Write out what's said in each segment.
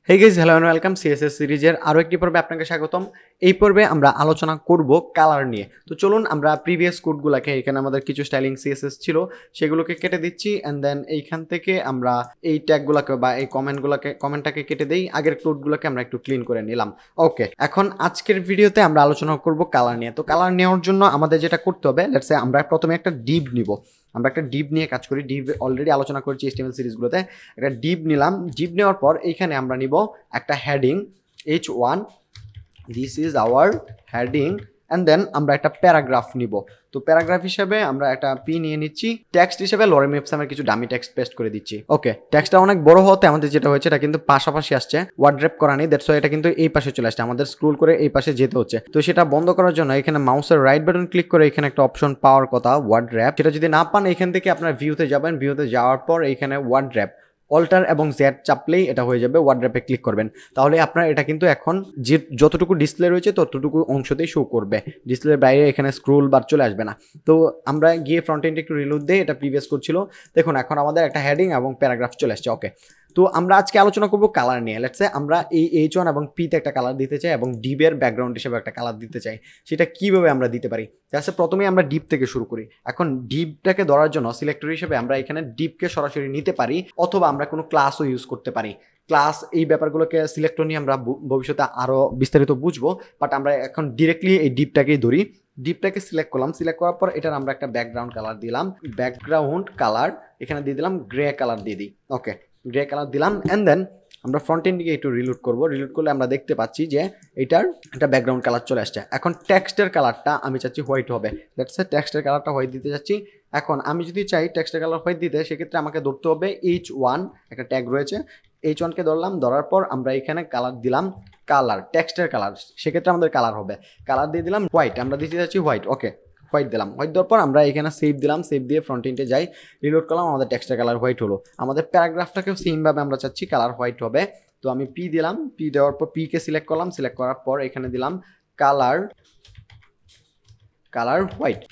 Hey guys, hello and welcome CSS সিরিজের আরও একটি পর্বে আপনাকে স্বাগতম। এই পর্বে আমরা আলোচনা করব কালার নিয়ে। তো চলুন আমরা প্রিভিয়াস কোডগুলোকে, এখানে আমাদের কিছু স্টাইলিং সিএসএস ছিল সেগুলোকে কেটে দিচ্ছি, অ্যান্ড দেন এইখান থেকে আমরা এই ট্যাগগুলোকে বা এই কমেন্টটাকে কেটে দেই, আগের কোডগুলোকে আমরা একটু ক্লিন করে নিলাম। ওকে, এখন আজকের ভিডিওতে আমরা আলোচনা করব কালার নিয়ে। তো কালার নেওয়ার জন্য আমাদের যেটা করতে হবে, লেটস সে আমরা প্রথমে একটা ডিভ নিব। আমরা একটা ডিভ নিয়ে কাজ করি। ডিভ অলরেডি আলোচনা করেছি এইচটিএমএল সিরিজগুলোতে। একটা ডিভ নিলাম। ডিভ নেওয়ার পর এইখানে আমরা নিব একটা heading H1, this is our heading, and then আমরা একটা প্যারাগ্রাফ নিব। তো প্যারাগ্রাফ হিসেবে আমরা একটা পি নিয়ে নিচ্ছি। টেক্সট হিসেবে লরেম ইপসামের কিছু ডামি টেক্সট পেস্ট করে দিচ্ছি। ওকে, টেক্সটটা অনেক বড় হতে আমাদের যেটা হয়েছে, এটা কিন্তু পাশাপাশি আসছে, ওয়ার্ড্রেপ করা নেই, দ্যাটস ওয়াই এটা কিন্তু এই পাশে চলে আসছে, আমাদের স্ক্রল করে এই পাশে যেতে হচ্ছে। তো সেটা বন্ধ করার জন্য এখানে মাউসের রাইট বাটন ক্লিক করে এখানে একটা অপশন পাওয়ার কথা, ওয়ার্ড্রেপ। সেটা যদি না পান এখান থেকে আপনার ভিউতে যাবেন, ভিউতে যাওয়ার পর এখানে ওয়ার্ড্রেপ অল্টার এবং জেড চাপলেই এটা হয়ে যাবে। ওয়ার্ড্রপে ক্লিক করবেন, তাহলে আপনার এটা কিন্তু এখন যে যতটুকু ডিসপ্লে রয়েছে ততটুকু অংশতেই শো করবে, ডিসপ্লের বাইরে এখানে স্ক্রোল বার চলে আসবে না। তো আমরা গিয়ে ফ্রন্ট এন্ডে একটু রিলোড দিয়ে, এটা প্রিভিয়াস করছিল, দেখুন এখন আমাদের একটা হেডিং এবং প্যারাগ্রাফ চলে আসছে। ওকে, তো আমরা আজকে আলোচনা করব কালার নিয়ে। লেটস সে আমরা এই H1 এবং পিতে একটা কালার দিতে চাই এবং ডিপের ব্যাকগ্রাউন্ড হিসেবে একটা কালার দিতে চাই। সেটা কিভাবে আমরা দিতে পারি? জাস্ট প্রথমেই আমরা ডিপ থেকে শুরু করি। এখন ডিপটাকে ধরার জন্য সিলেক্টর হিসেবে আমরা এখানে ডিপকে সরাসরি নিতে পারি, অথবা আমরা কোনো ক্লাসও ইউজ করতে পারি। ক্লাস এই ব্যাপারগুলোকে সিলেক্টর নিয়ে আমরা ভবিষ্যতে আরও বিস্তারিত বুঝবো, বাট আমরা এখন ডিরেক্টলি এই ডিপটাকেই ধরি। ডিপটাকে সিলেক্ট করলাম, সিলেক্ট করার পর এটার আমরা একটা ব্যাকগ্রাউন্ড কালার দিলাম। ব্যাকগ্রাউন্ড কালার এখানে দিয়ে দিলাম গ্রে কালার দিয়ে দিই। ওকে, গ্রে কালার দিলাম, অ্যান্ড দেন আমরা ফ্রন্ট এন্ড দিকে একটু রিলোড করব। রিলোড করলে আমরা দেখতে পাচ্ছি যে এটার একটা ব্যাকগ্রাউন্ড কালার চলে আসছে। এখন টেক্সটের কালারটা আমি চাচ্ছি হোয়াইট হবে। লেটস সে টেক্সটের কালারটা হোয়াইট দিতে চাচ্ছি। এখন আমি যদি চাই টেক্সটের কালার হোয়াইট দিতে, সেক্ষেত্রে আমাকে ধরতে হবে H1, একটা ট্যাগ রয়েছে, H1কে ধরলাম। ধরার পর আমরা এখানে কালার দিলাম, কালার টেক্সটের কালার, সেক্ষেত্রে আমাদের কালার হবে, কালার দিয়ে দিলাম হোয়াইট। আমরা দিতে চাচ্ছি হোয়াইট। ওকে, হোয়াইট দিলাম। হোয়াইট দেওয়ার পর আমরা এখানে সেভ দিলাম, সেভ দিয়ে ফ্রন্ট এন্ডে যাই, রিলোড করলাম, আমাদের টেক্সটের কালার হোয়াইট হলো। আমাদের প্যারাগ্রাফটাকেও সেমভাবে আমরা চাচ্ছি কালার হোয়াইট হবে। তো আমি পি দিলাম, পি দেওয়ার পর পিকে সিলেক্ট করলাম, সিলেক্ট করার পর এখানে দিলাম কালার, কালার হোয়াইট,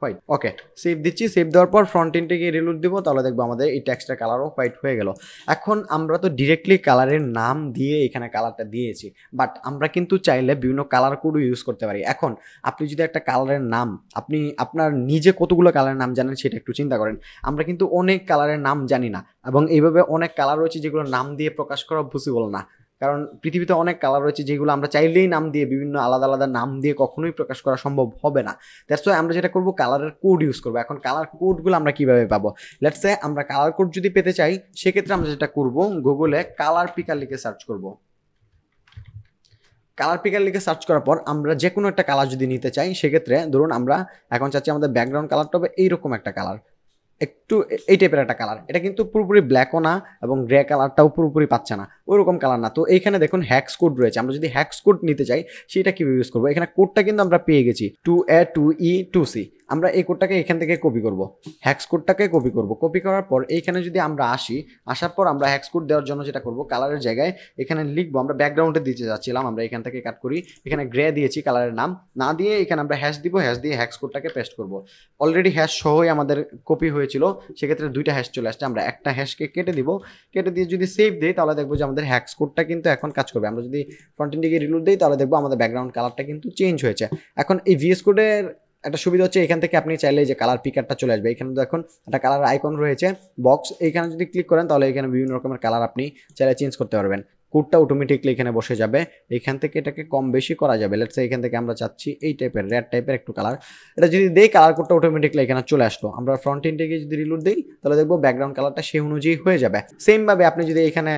হোয়াইট। ওকে, সেভ দিচ্ছি। সেভ দেওয়ার পর ফ্রন্ট এন্ডে গিয়ে রিলোড দিব, তাহলে দেখবো আমাদের এই টেক্সটের কালারও হোয়াইট হয়ে গেল। এখন আমরা তো ডিরেক্টলি কালারের নাম দিয়ে এখানে কালারটা দিয়েছি, বাট আমরা কিন্তু চাইলে বিভিন্ন কালার কোডও ইউজ করতে পারি। এখন আপনি যদি একটা কালারের নাম, আপনি আপনার নিজে কতগুলো কালারের নাম জানেন সেটা একটু চিন্তা করেন। আমরা কিন্তু অনেক কালারের নাম জানি না, এবং এইভাবে অনেক কালার রয়েছে যেগুলো নাম দিয়ে প্রকাশ করা পসিবল না, কারণ পৃথিবীতে অনেক কালার রয়েছে যেগুলো আমরা চাইলেই নাম দিয়ে, বিভিন্ন আলাদা আলাদা নাম দিয়ে কখনোই প্রকাশ করা সম্ভব হবে না। দ্যাটস ওয়াই আমরা যেটা করবো, কালারের কোড ইউজ করবো। এখন কালার কোডগুলো আমরা কিভাবে পাবো? লেটস সে আমরা কালার কোড যদি পেতে চাই, সেক্ষেত্রে আমরা যেটা করবো, গুগলে কালার পিকার লিখে সার্চ করবো। কালার পিকার লিখে সার্চ করার পর আমরা যে কোনো একটা কালার যদি নিতে চাই, সেক্ষেত্রে ধরুন আমরা এখন চাচ্ছি আমাদের ব্যাকগ্রাউন্ড কালারটা হবে এইরকম একটা কালার, একটু এই টাইপের একটা কালার। এটা কিন্তু পুরোপুরি ব্ল্যাকও না এবং গ্রে কালারটাও পুরোপুরি পাচ্ছে না, ওইরকম কালার না। তো এইখানে দেখুন হ্যাক্স কোড রয়েছে। আমরা যদি হ্যাক্স কোড নিতে চাই, সেটা কীভাবে ইউজ করবো? এখানে কোডটা কিন্তু আমরা পেয়ে গেছি, 2A 2E 2C। আমরা এই কোডটাকে এখান থেকে কপি করব, হ্যাক্স কোডটাকে কপি করব। কপি করার পর এইখানে যদি আমরা আসি, আসার পর আমরা হ্যাক্স কোড দেওয়ার জন্য যেটা করব, কালারের জায়গায় এখানে লিখবো, আমরা ব্যাকগ্রাউন্ডে দিতে যাচ্ছিলাম, আমরা এখান থেকে কাট করি, এখানে গ্রে দিয়েছি কালারের নাম না দিয়ে, এখানে আমরা হ্যাশ দিব, হ্যাশ দিয়ে হ্যাক্স কোডটাকে পেস্ট করব। অলরেডি হ্যাশ সহই আমাদের কপি হয়েছিল, সেক্ষেত্রে দুইটা হ্যাশ চলে আসছে। আমরা একটা হ্যাশকে কেটে দিব, কেটে দিয়ে যদি সেভ দিই, তাহলে দেখবো যে আমাদের হ্যাক্স কোডটা কিন্তু এখন কাজ করবে। আমরা যদি ফ্রন্ট এন্ডে গিয়ে রিলোড দিই, তাহলে দেখবো আমাদের ব্যাকগ্রাউন্ড কালারটা কিন্তু চেঞ্জ হয়েছে। এখন এই ভিএস কোডের একটা সুবিধা হচ্ছে, এখান থেকে আপনি চাইলে যে কালার পিকারটা চলে আসবে। এখানে দেখুন একটা কালার আইকন রয়েছে, বক্স, এইখানে যদি ক্লিক করেন তাহলে এখানে বিভিন্ন রকমের কালার আপনি চাইলে চেঞ্জ করতে পারবেন। কোডটা অটোমেটিকলি এখানে বসে যাবে, এখান থেকে এটাকে কম বেশি করা যাবে। লেটস সে এখান থেকে আমরা চাচ্ছি এই টাইপের রেড টাইপের একটু কালার, এটা যদি দেই কালার কোডটা অটোমেটিকলি এখানে চলে আসলো। আমরা ফ্রন্ট এন্ডে গিয়ে যদি রিলোড দিই, তাহলে দেখবো ব্যাকগ্রাউন্ড কালারটা সেই অনুযায়ী হয়ে যাবে। সেমভাবে আপনি যদি এখানে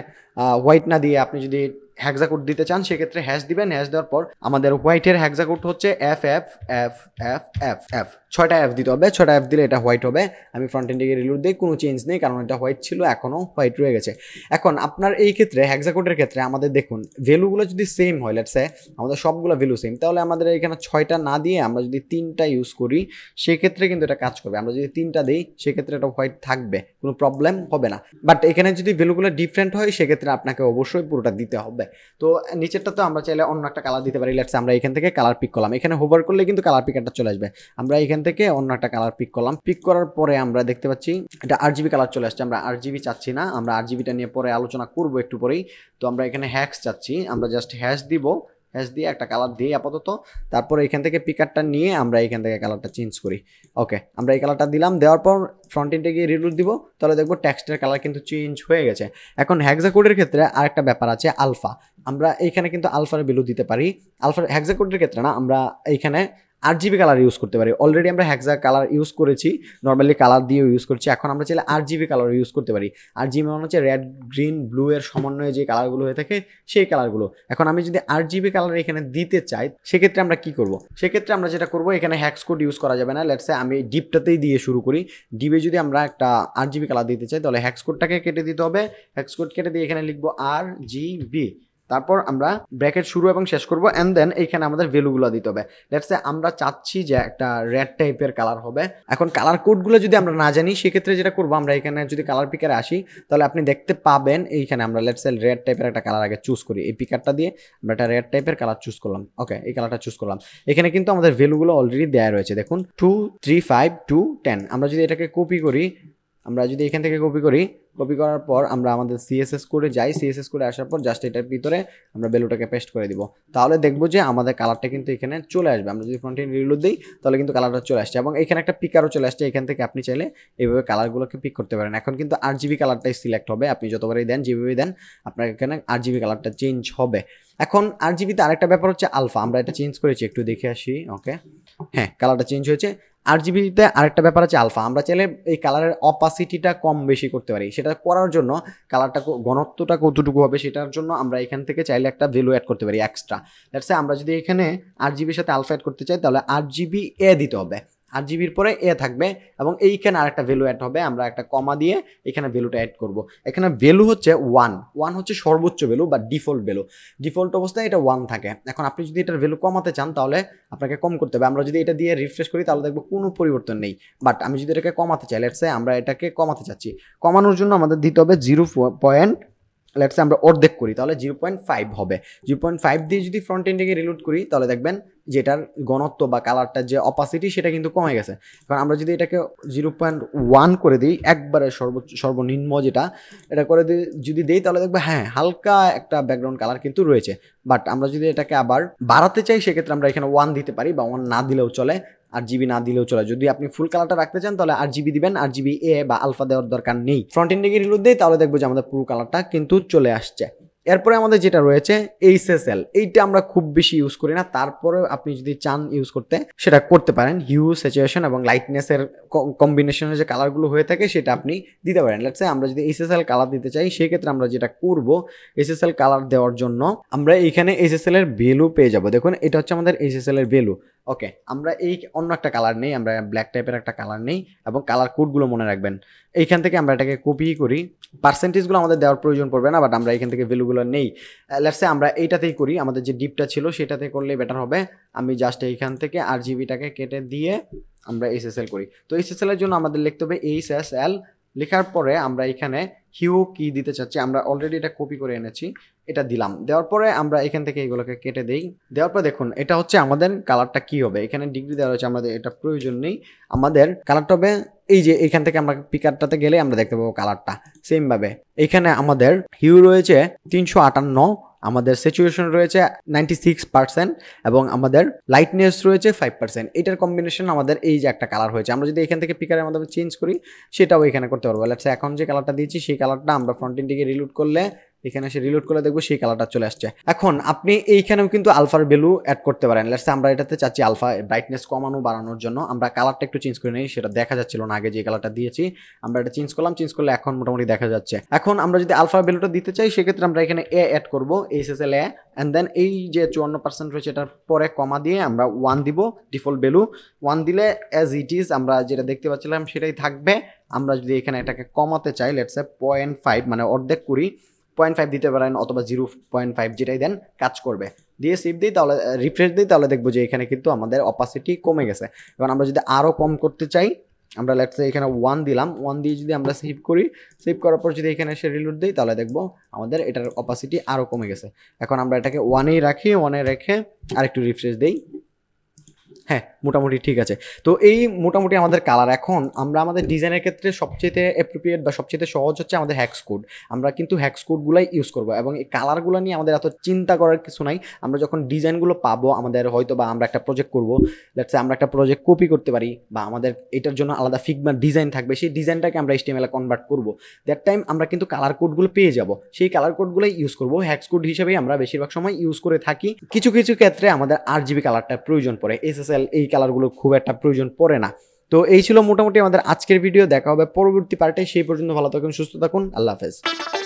হোয়াইট না দিয়ে আপনি যদি হ্যাক্সা কোড দিতে চান, সেক্ষেত্রে হ্যাশ দিবেন। হ্যাশ দেওয়ার পর আমাদের হোয়াইটের হ্যাক্সা কোড হচ্ছে FF 6টা F দিতে হবে, 6টা F দিলে এটা হোয়াইট হবে। আমি ফ্রন্ট এন্ডে গিয়ে রিলোড দিই, কোনো চেঞ্জ নেই, কারণ এটা হোয়াইট ছিল, এখনও হোয়াইট রয়ে গেছে। এখন আপনার এই ক্ষেত্রে হ্যাক্সা কোডের ক্ষেত্রে আমাদের দেখুন ভ্যালুগুলো যদি সেম হয়, লেটস সে আমাদের সবগুলো ভ্যালু সেম, তাহলে আমাদের এখানে 6টা না দিয়ে আমরা যদি 3টা ইউজ করি, সেক্ষেত্রে কিন্তু এটা কাজ করবে। আমরা যদি 3টা দিই, সেক্ষেত্রে এটা হোয়াইট থাকবে, কোনো প্রবলেম হবে না। বাট এখানে যদি ভ্যালুগুলো ডিফারেন্ট হয়, সেক্ষেত্রে আপনাকে অবশ্যই পুরোটা দিতে হবে। তো নিচেরটা তো আমরা চাইলে অন্য একটা কালার দিতে পারি। লেটস আমরা এখান থেকে কালার পিক করলাম, এখানে হোভার করলে কিন্তু কালার পিকারটা চলে আসবে। আমরা এখান থেকে অন্য একটা কালার পিক করলাম, পিক করার পরে আমরা দেখতে পাচ্ছি এটা আরজিবি কালার চলে আসছে। আমরা আরজিবি চাচ্ছি না, আমরা আরজিবিটা নিয়ে পরে আলোচনা করব একটু পরেই। তো আমরা এখানে হ্যাশ চাচ্ছি, আমরা জাস্ট হ্যাশ দিব, হ্যাশ দিয়ে একটা কালার দিই আপাতত। তারপরে এখান থেকে পিকারটা নিয়ে আমরা এখান থেকে কালারটা চেঞ্জ করি। ওকে, আমরা এই কালারটা দিলাম, দেওয়ার পর ফ্রন্ট এন্ডে গিয়ে রিলোড দিব, তাহলে দেখবো টেক্সটের কালার কিন্তু চেঞ্জ হয়ে গেছে। এখন হেক্সাকোডের ক্ষেত্রে আরেকটা ব্যাপার আছে, আলফা। আমরা এইখানে কিন্তু আলফার ভ্যালু দিতে পারি। আলফা হেক্সাকোডের ক্ষেত্রে না, আমরা এইখানে আরজিবি কালার ইউজ করতে পারি। অলরেডি আমরা হেক্সা কালার ইউজ করেছি, নর্মালি কালার দিয়েও ইউজ করছি। এখন আমরা চাইলে আরজিবি কালার ইউজ করতে পারি। আরজিবি মানে হচ্ছে রেড, গ্রিন, ব্লু এর সমন্বয়ে যে কালারগুলো হয়ে থাকে সেই কালারগুলো। এখন আমি যদি আরজিবি কালার এখানে দিতে চাই, সেক্ষেত্রে আমরা কি করব? সেক্ষেত্রে আমরা যেটা করব, এখানে হ্যাক্স কোড ইউজ করা যাবে না। লেটস সে আমি ডিপটাতেই দিয়ে শুরু করি। ডিপে যদি আমরা একটা আরজিবি কালার দিতে চাই, তাহলে হ্যাক্স কোডটাকে কেটে দিতে হবে। হ্যাক্স কোড কেটে দিয়ে এখানে লিখবো আরজিবি, তারপর আমরা ব্র্যাকেট শুরু এবং শেষ করব, অ্যান্ড দেন এইখানে আমাদের ভ্যালুগুলো দিতে হবে। লেটস সে আমরা চাচ্ছি যে একটা রেড টাইপের কালার হবে। এখন কালার কোডগুলো যদি আমরা না জানি, সেক্ষেত্রে যেটা করবো, আমরা এখানে যদি কালার পিকারে আসি, তাহলে আপনি দেখতে পাবেন এইখানে আমরা লেটস সে রেড টাইপের একটা কালার আগে চুজ করি। এই পিকারটা দিয়ে আমরা একটা রেড টাইপের কালার চুজ করলাম। ওকে, এই কালারটা চুজ করলাম। এখানে কিন্তু আমাদের ভ্যালুগুলো অলরেডি দেওয়া রয়েছে, দেখুন 2, 3, 5, 2, 10। আমরা যদি এটাকে কপি করি, আমরা যদি এখান থেকে কপি করার পর আমরা আমাদের সিএসএস কোডে যাই, সিএসএস কোডে আসার পর জাস্ট এটার ভিতরে আমরা ভ্যালুটাকে পেস্ট করে দিব, তাহলে দেখবো যে আমাদের কালারটা কিন্তু এখানে চলে আসবে। আমরা যদি ফ্রন্ট এন্ড রিলোড দিই, তাহলে কিন্তু কালারটা চলে আসছে, এবং এখানে একটা পিকারও চলে আসছে। এখান থেকে আপনি চাইলে এইভাবে কালারগুলোকে পিক করতে পারেন। এখন কিন্তু আরজিবি কালারটাই সিলেক্ট হবে, আপনি যতবারই দেন, যেভাবেই দেন, আপনার এখানে আরজিবি কালারটা চেঞ্জ হবে। এখন আরজিবিতে আরেকটা ব্যাপার হচ্ছে আলফা, আমরা এটা চেঞ্জ করেছি, একটু দেখে আসি। ওকে, হ্যাঁ, কালারটা চেঞ্জ হয়েছে। আরজিবিতে আরেকটা ব্যাপার আছে আলফা, আমরা চাইলে এই কালারের অপাসিটিটা কম বেশি করতে পারি। সেটা করার জন্য কালারটা ঘনত্বটা কতটুকু হবে, সেটার জন্য আমরা এখান থেকে চাইলে একটা ভ্যালু অ্যাড করতে পারি এক্সট্রা। লেটস সে আমরা যদি এখানে আরজিবির সাথে আলফা অ্যাড করতে চাই, তাহলে আরজিবি এ দিতে হবে, আরজিবির পরে এ থাকবে, এবং এইখানে আরেকটা ভ্যালু অ্যাড হবে। আমরা একটা কমা দিয়ে এখানে ভ্যালুটা অ্যাড করব। এখানে ভ্যালু হচ্ছে 1 হচ্ছে সর্বোচ্চ ভ্যালু বা ডিফল্ট ভ্যালু। ডিফল্ট অবস্থায় এটা 1 থাকে। এখন আপনি যদি এটার ভ্যালু কমাতে চান, তাহলে আপনাকে কম করতে হবে। আমরা যদি এটা দিয়ে রিফ্রেশ করি, তাহলে দেখবো কোনো পরিবর্তন নেই। বাট আমি যদি এটাকে কমাতে চাই, লেটস সে আমরা এটাকে কমাতে চাচ্ছি, কমানোর জন্য আমাদের দিতে হবে 0. লেটস সে আমরা অর্ধেক করি, তাহলে 0.5 হবে। 0.5 দিয়ে যদি ফ্রন্ট এন্ডে রিলোড করি, তাহলে দেখবেন যেটার ঘনত্ব বা কালারটার যে অপাসিটি, সেটা কিন্তু কমে গেছে। কারণ আমরা যদি এটাকে 0.1 করে দিই, একবারে সর্বনিম্ন যেটা, এটা করে যদি দিই, তাহলে দেখবো হ্যাঁ, হালকা একটা ব্যাকগ্রাউন্ড কালার কিন্তু রয়েছে। বাট আমরা যদি এটাকে আবার বাড়াতে চাই, সেক্ষেত্রে আমরা এখানে 1 দিতে পারি, বা 1 না দিলেও চলে, আরজিবি না দিলেও চলে। যদি আপনি ফুল কালারটা রাখতে চান, তাহলে আরজিবি দিবেন, আরজিবি এ বা আলফা দেওয়ার দরকার নেই। ফ্রন্ট এন্ডে গিয়ে রিলোড দেই, তাহলে দেখবো যে আমাদের পুরো কালারটা কিন্তু চলে আসছে। এরপরে আমাদের যেটা রয়েছে এইচএসএল, এইটা আমরা খুব বেশি ইউজ করি না, তারপরে আপনি যদি চান ইউজ করতে, সেটা করতে পারেন। হিউ, স্যাচুরেশন এবং লাইটনেসের কম্বিনেশনের যে কালারগুলো হয়ে থাকে, সেটা আপনি দিতে পারেন। লেটস সে আমরা যদি এইচএসএল কালার দিতে চাই, সেক্ষেত্রে আমরা যেটা করব, এইচএসএল কালার দেওয়ার জন্য আমরা এইখানে এইচএসএল এর ভ্যালু পেয়ে যাব। দেখুন, এটা হচ্ছে আমাদের এইচএসএল এর ভ্যালু। ওকে, আমরা এই অন্য একটা কালার নেই, আমরা ব্ল্যাক টাইপের একটা কালার নেই, এবং কালার কোডগুলো মনে রাখবেন। এইখান থেকে আমরা এটাকে কপি করি, পার্সেন্টেজগুলো আমাদের দেওয়ার প্রয়োজন পড়বে না, বাট আমরা এখান থেকে ভ্যালুগুলো নেই। লেটস সে আমরা এইটাতেই করি, আমাদের যে ডিপটা ছিল সেটাতে করলে বেটার হবে। আমি জাস্ট এইখান থেকে আরজিবিটাকে কেটে দিয়ে আমরা এইচএসএল করি। তো এইচএসএল এর জন্য আমাদের লিখতে হবে এইচএসএল। লেখার পরে আমরা এখানে হিউ কি দিতে চাচ্ছি, আমরা অলরেডি এটা কপি করে এনেছি, এটা দিলাম। দেওয়ার পরে আমরা এখান থেকে এগুলোকে কেটে দেই। দেওয়ার পরে দেখুন, এটা হচ্ছে আমাদের কালারটা কি হবে। এখানে ডিগ্রি দেওয়া রয়েছে, আমাদের এটা প্রয়োজন নেই। আমাদের কালারটা হবে এই যে এখান থেকে আমরা পিকারটাতে গেলে আমরা দেখতে পাবো কালারটা সেম ভাবে। এখানে আমাদের হিউ রয়েছে 358, আমাদের স্যাচুরেশন রয়েছে 96%, এবং আমাদের লাইটনেস রয়েছে 5%। এটার কম্বিনেশন আমাদের এই যে একটা কালার হয়েছে। আমরা যদি এখান থেকে পিকারের মাধ্যমে চেঞ্জ করি, সেটাও এখানে করতে পারবো। লেটস সে এখন যে কালারটা দিয়েছি, সেই কালারটা আমরা ফ্রন্ট এন্ড দিকে রিলোড করলে, এখানে এসে রিলোড করলে দেখবো সেই কালারটা চলে আসছে। এখন আপনি এইখানেও কিন্তু আলফার ভ্যালু অ্যাড করতে পারেন। লেটস সে আমরা এটাতে চাচ্ছি আলফা ব্রাইটনেস কমানো বাড়ানোর জন্য, আমরা কালারটা একটু চেঞ্জ করে নিই, সেটা দেখা যাচ্ছিল না আগে যে কালারটা দিয়েছি। আমরা এটা চেঞ্জ করলাম, চেঞ্জ করলে এখন মোটামুটি দেখা যাচ্ছে। এখন আমরা যদি আলফার ভ্যালুটা দিতে চাই, সেক্ষেত্রে আমরা এখানে এ অ্যাড করবো, এইচএসএল এ, অ্যান্ড দেন এই যে 54% রয়েছে, এটার পরে কমা দিয়ে আমরা 1 দিব, ডিফল্ট ভ্যালু 1 দিলে অ্যাজ ইট ইজ আমরা যেটা দেখতে পাচ্ছিলাম সেটাই থাকবে। আমরা যদি এখানে এটাকে কমাতে চাই, লেটস সে 0.5 মানে অর্ধেক করি, 0.5 দিতে পারেন, অথবা 0.5 যেটাই দেন কাজ করবে। দিয়ে সেভ দিই, তাহলে রিফ্রেশ দিই, তাহলে দেখবো যে এখানে কিন্তু আমাদের অপাসিটি কমে গেছে। এবং আমরা যদি আরও কম করতে চাই, আমরা লেটস সে এখানে 1 দিলাম, 1 দিয়ে যদি আমরা সেভ করি, সেভ করার পর যদি এখানে এসে রিলোড দিই, তাহলে দেখবো আমাদের এটার অপাসিটি আরও কমে গেছে। এখন আমরা এটাকে 1এই রাখি, 1এ রেখে আরেকটু রিফ্রেশ দিই, হ্যাঁ, মোটামুটি ঠিক আছে। তো এই মোটামুটি আমাদের কালার। এখন আমরা আমাদের ডিজাইনের ক্ষেত্রে সবচেয়ে অ্যাপ্রোপ্রিয়েট বা সবচেয়ে সহজ হচ্ছে আমাদের হ্যাক্স কোড। আমরা কিন্তু হ্যাক্স কোডগুলাই ইউজ করবো এবং এই কালারগুলো নিয়ে আমাদের এত চিন্তা করার কিছু নাই। আমরা যখন ডিজাইনগুলো পাবো, আমাদের হয়তো বা আমরা একটা প্রজেক্ট করবো, লেটস সে আমরা একটা প্রজেক্ট কপি করতে পারি বা আমাদের এটার জন্য আলাদা ফিগমার ডিজাইন থাকবে, সেই ডিজাইনটাকে আমরা HTML কনভার্ট করবো। দ্যাট টাইম আমরা কিন্তু কালার কোডগুলো পেয়ে যাব, সেই কালার কোডগুলোই ইউজ করবো। হ্যাক্স কোড হিসেবেই আমরা বেশিরভাগ সময় ইউজ করে থাকি। কিছু কিছু ক্ষেত্রে আমাদের RGB কালারটা প্রয়োজন পড়ে, SSL এই কালারগুলো খুব একটা প্রয়োজন পড়ে না। তো এই ছিল মোটামুটি আমাদের আজকের ভিডিও। দেখা হবে পরবর্তী পার্টে। সেই পর্যন্ত ভালো থাকুন, সুস্থ থাকুন, আল্লাহ হাফেজ।